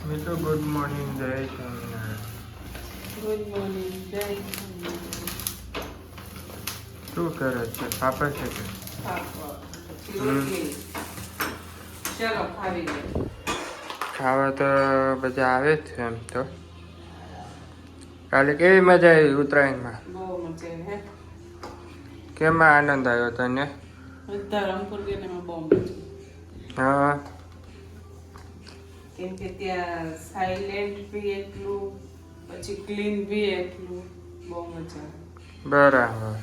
મીઠુ good morning જય Swaminarayan. Good morning જય સ્વામિનારાયણ. શું કરે છે? પાપા છે કે ચાલો ખાવી લે. ખાવા તો બધા આવે જ છે એમ તો. કાલે કેવી મજા આવી ઉત્તરાયણમાં? બહુ મજા હે. કેમાં આનંદ આવ્યો તને? બધા રંગપુર ગઈને બહુ મજા. હા. કેમ કે ત્યાં સાયલેન્ટ બી એટલું, પછી ક્લીન બી એટલું, બહુ મજા આવે. બરાબર.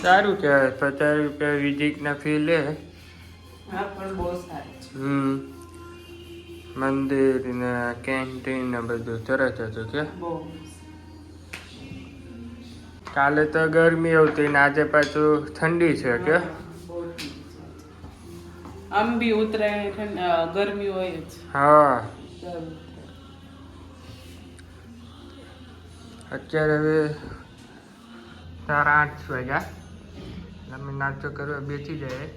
સારું કહેવાય. 50 રૂપિયા વિઝિટના ફી લે. હા પણ બહુ સારું છે. મંદિર ને કેન્ટીન ને બધું સરસ હતું કે? બહુ કાલે તો ગરમી હતી ને આજે પાછું ઠંડી છે કે? બહુ ઠીક છે. આમ બી ઉતરાયણ ગરમી હોય જ. હા. દર ઉતરાયણ. અત્યારે હવે 8:30 વાગ્યા. અમે નાસ્તો કરવા બેસી જાય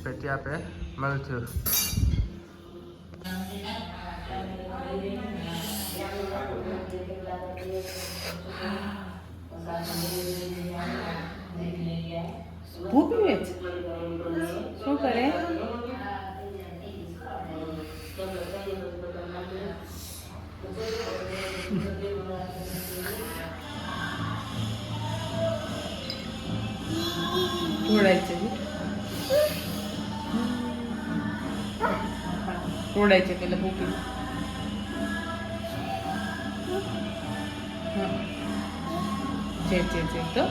પછી આપણે મળશું. ભૂખ લે છે. શું કરે? ઢોળાય છે. ઢોળાય છે પેલા ભૂખી. છે તો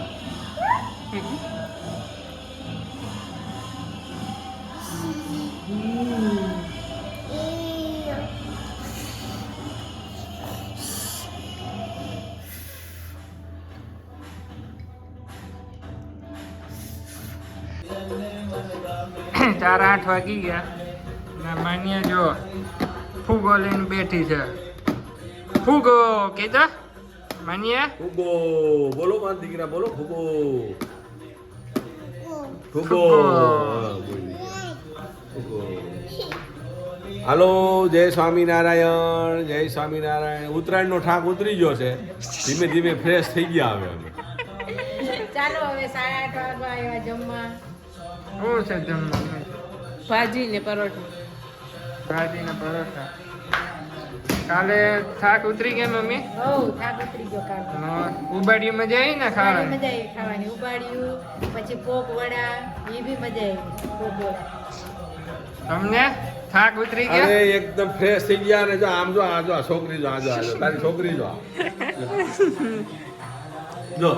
ચાર 8 વાગી ગયા ને માન્ય જો ફૂગો લઈને બેઠી છે. ફૂગો કીધા માન્ય ફુગો બોલો મારા દીકરા બોલો ફુગો ફુગો ફુગો. હાલો જય સ્વામિનારાયણ જય સ્વામિનારાયણ. ઉત્તરાયણનો ઠાક ઉતરી ગયો છે. ધીમે ધીમે ફ્રેશ થઈ ગયા હવે અમે. ચાલો હવે 8:30 વાગવા આવ્યા જમવા. શું છે જમવાનું? ભાજી ને પરોઠા. ભાજી ને પરોઠા. કાલે થાક ઉતરી ગયા મમ્મી? બહુ થાક ઉતરી ગયો કાલ. ઉબાડિયું મજા આવી ને ખાવાની? મજા આવી ખાવાની. ઉબાડ્યું પછી પોપ વડા એ બી મજા આવી. પોપ વડા તમને થાક ઉતરી ગયા? અરે એકદમ ફ્રેશ થઈ ગયા ને જો આમ જો આ જો આ છોકરી જો આ જો તારી છોકરી જો જો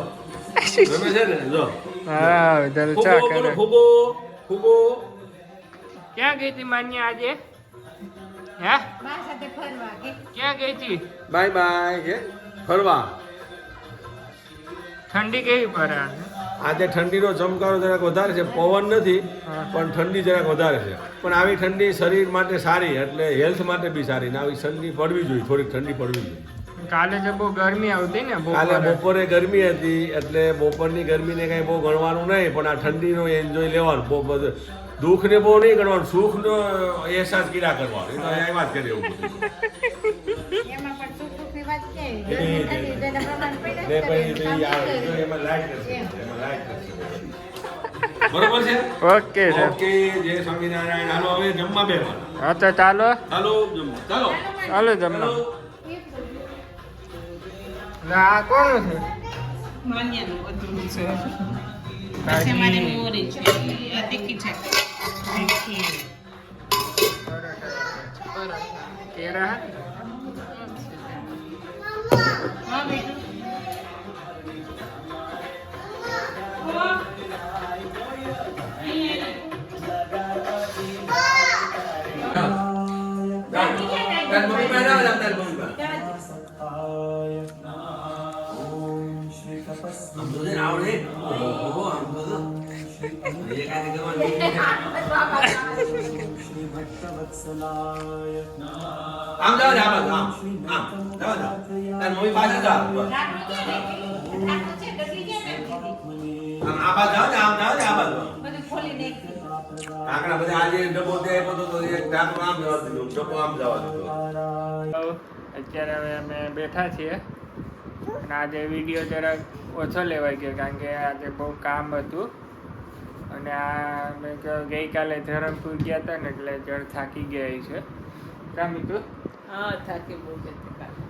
ગમે છે ને જો હા જલસા ફુગો બોલો કરે. ફુગો ફુગો. ક્યાં ગઈ હતી માન્ય આજે? હે બા સાથે ફરવા કે ક્યાં ગઈ હતી? બાય બાય કે ફરવા. ઠંડી કેવી પડે આજે? આજે ઠંડીનો ચમકારો જરાક વધારે છે. પવન નથી પણ ઠંડી જરાક વધારે છે. પણ આવી ઠંડી શરીર માટે સારી, એટલે હેલ્થ માટે બી સારી. ને આવી ઠંડી પડવી જોઈએ, થોડીક ઠંડી પડવી જોઈએ. કાલે જે બહુ ગરમી આવતી ને કાલે બપોરે. બપોરે ગરમી હતી એટલે બપોરની ગરમીને કઈ બહુ ગણવાનું નહીં, પણ આ ઠંડીનો એન્જોય લેવાનું. બહુ બધું દુઃખને બહુ નહીં ગણવાનું, સુખનો અહેસાસ કીડા કરવાનો. એ તો અહીંયા વાત કરીએ એવું બધું. એમાં પણ સુખ સુખની વાત છે. એ ગરમી ઠંડી જેના પ્રમાણ પડ્યા ને કરે, પછી કામ આ કરે. એમાં લાઈટ કરશે, એમાં લાઈટ કરશે. બરોબર છે? ઓકે છે. ઓકે જય સ્વામિનારાયણ. હાલો હવે જમવા બેસવાનું. હા તો ચાલો હાલો જમવા ચાલો. ચાલો જમવા. હાલો. આ કોનું છે? માન્યાનું બધું છે. ભાજી. મારી મોરી છે. આ તીખી છે. કેળા. હા બેટું. તાર મમ્મી પાસે આવો, તાર મમ્મી પાસે. આમ તો છે ને આવડે. ઓહો, આમ તો જો. એ કાંઈ કરવાનું. આમ જાઓ ને, આ બાજુ, આમ. જાઓ, જાઓ. તાર મમ્મી પાસે જાઓ. આમ આ બાજુ જાઓ ને, આમ જાઓ ને, આ બાજુ. બધું ખોલી નાખ્યું. કાંકરા બધા આજે ડબ્બો ત્યાં આપ્યો તો એક ઢાંકણું આમ જવા દીધું, ડબ્બો આમ જવા દીધો. અત્યારે હવે અમે બેઠા છીએ અને આજે વિડીયો જરાક ઓછો લેવાઈ ગયો કારણ કે આજે બહુ કામ હતું અને આ મેં કહ્યું ગઈકાલે ધરમપુર ગયા હતા ને એટલે જળ થાકી ગયા છે કામ હતું. હા થાકી બહુ જતી કાલે.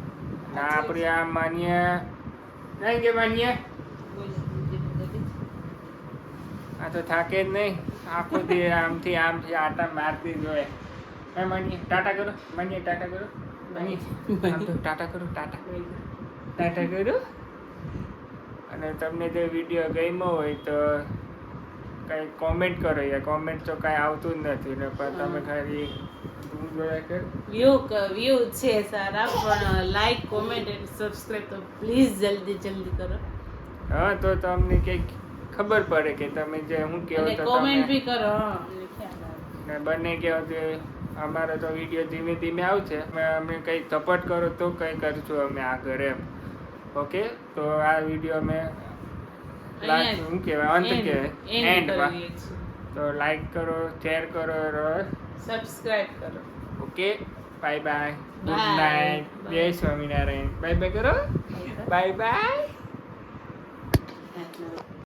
ના આપણી આ માન્ય નહીં કે માન્ય આ તો થાકે જ નહીં આખો દી આમથી આટા મારતી જ હોય. હે માન્ય ટાટા કરો, માન્ય ટાટા કરો, માન્ય આમ તો ટાટા કરો, ટાટા કરો. અને તમને જો વિડીયો ગમ્યો હોય તો કંઈ કોમેન્ટ કરો. યાર કોમેન્ટ તો કાંઈ આવતું જ નથી ને પણ તમે ખાલી વ્યૂ છે સારા પણ લાઈક કોમેન્ટ અને સબસ્ક્રાઇબ તો પ્લીઝ જલ્દી કરો હા તો તમને કંઈક ખબર પડે કે તમે જે હું કહો અને તો કોમેન્ટ તમે બી કરો હા અમને ખ્યાલ આવે. ને બંને કહો તો અમારો તો વિડીયો ધીમે ધીમે આવશે. અમે કંઈ સપોર્ટ કરો તો કંઈ કરશું અમે આગળ એમ. ઓકે તો આ વિડીયો અમે લાસ્ટ શું કહેવાય અંત કહેવાય એન્ડમાં. કરીએ છીએ. તો લાઈક કરો, શેર કરો, સબસ્ક્રાઇબ કરો. Okay bye bye, good Bye. Night, જય Bye. સ્વામિનારાયણ. બાય બાય કરો, બાય બાય.